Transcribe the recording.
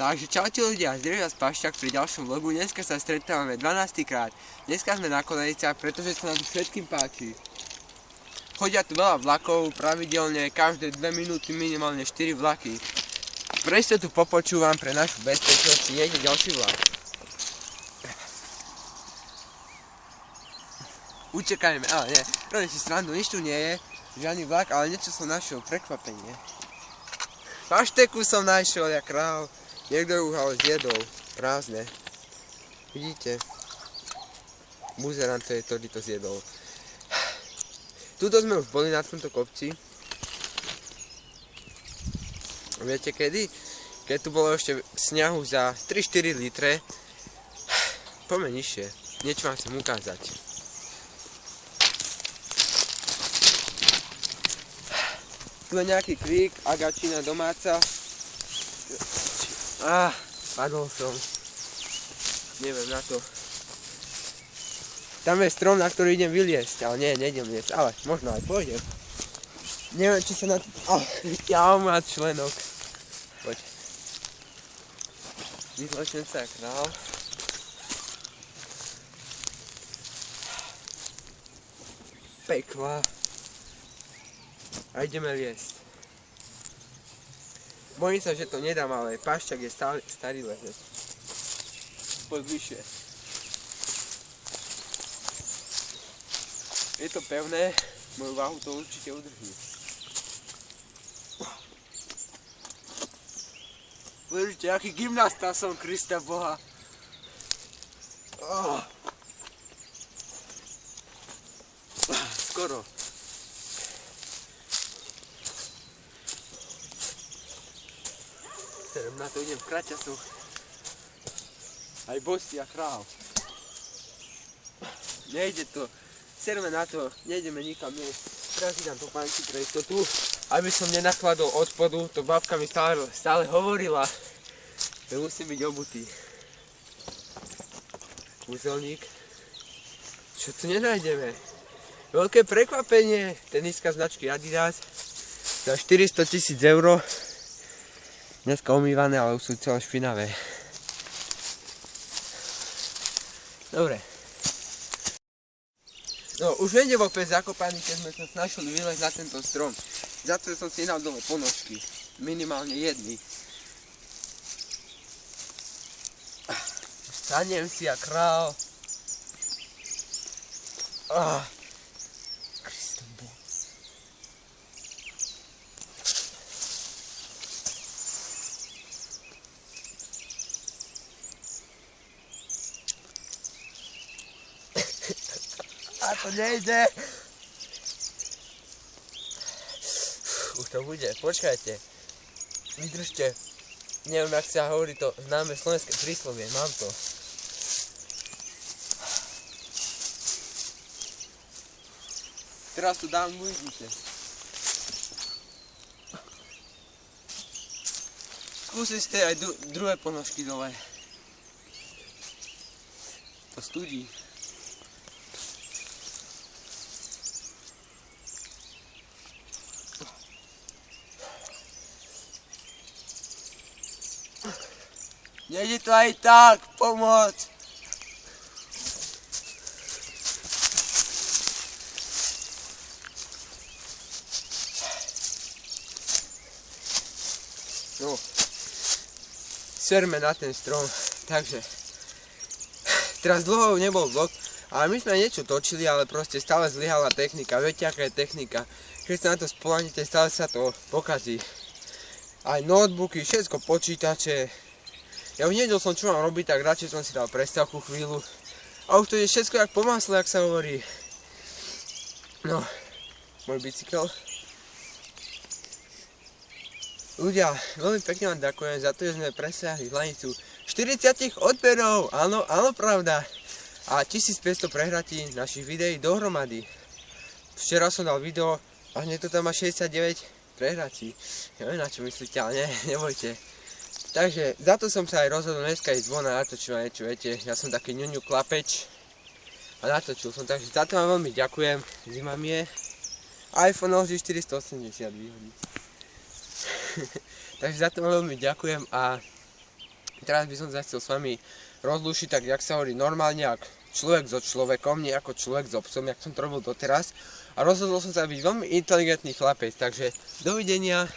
Takže čaute ľudia, zdravím vás Pašťák pri ďalšom vlogu. Dneska sa stretávame 12. krát. Dneska sme na Koleniciach, pretože sa nám tu všetkým páči. Chodia tu veľa vlakov, pravidelne, každé 2 minúty minimálne 4 vlaky. Presto tu popočúvam pre našu bezpečnosť, či nejde ďalší vlak. Utekajme, ale nie, robím si srandu, nič tu nie je, žiadny vlak, ale niečo som našiel, prekvapenie. Pašteku som našiel, jak kráv. Niekto ju ale zjedol, prázdne. Vidíte? Buzerant to je, ktorý to zjedol. Tuto sme už boli na tomto kopci. Viete kedy? Keď tu bolo ešte snehu za 3-4 litre. Poďme nižšie, niečo vám chcem ukázať. Tu je nejaký krík, agačina domáca. Padol som. Neviem na to. Tam je strom, na ktorý idem vyliesť, ale nie, nejdem liesť, ale možno aj pôjdem. Neviem, či sa na to... Ja mám členok. Poď. Vyzlečem sa král. Pekla. A ideme liesť. Bojím sa, že to nedám, ale Pašťák je starý lezec. Poď vyššie. Je to pevné, moju váhu to určite udrží. Vidíte, aký gymnasta som, Krista Boha. Skoro. Na to idem v kraťasu. Aj bosý a kráv. Nejde to. Serme na to, nejdeme nikam. Teraz si dám topánky pre istotu. Aby som nenakladol od spodu, to babka mi stále hovorila, že musím byť obutý. Kúzelník. Čo tu nenájdeme? Veľké prekvapenie. Teniska značky Adidas za 400 000 eur. Dneska umývané, ale už sú celé špinavé. Dobre. No, už vende vopred zakopaný, keď sme sa snažili vyleť na tento strom. Za to som si dal dole ponožky. Minimálne jedny. Stanem si a král. A to nejde. Už to bude, počkajte. Vydržte. Neviem, jak sa hovorí to známe slovenské príslovie, mám to. Teraz tu dám, uvidíte. Skúsite aj druhé ponožky dole. To studí. Nejde to aj tak, pomoc! No, serme na ten strom, takže teraz dlho nebol vlog, ale my sme niečo točili, ale proste stále zlyhala technika. Viete, aká je technika? Keď sa na to spoľahnete, stále sa to pokazí. Aj notebooky, všetko, počítače. Ja už nevedel som, čo mám robiť, tak radšej som si dal prestávku chvíľu. A už to je všetko jak po masle, jak sa hovorí. No, môj bicykel. Ľudia, veľmi pekne vám ďakujem za to, že sme presiahli hranicu 40 odberov. Áno, pravda. A 1500 prehratí našich videí dohromady. Včera som dal video a hneď to tam má 69 prehratí. Neviem, na čo myslíte, ale nebojte. Takže za to som sa aj rozhodol dneska ísť von a natočil niečo, viete, ja som taký ňuňu klapeč a natočil som, takže za to vám veľmi ďakujem, zima mi je, iPhone LG 480 výhodný. Takže za to vám veľmi ďakujem a Teraz by som sa chcel s vami rozlúšiť, tak jak sa hovorí normálne, ako človek so človekom, nie ako človek s obsom, jak som to robil doteraz. A rozhodol som sa byť veľmi inteligentný chlapec, takže dovidenia.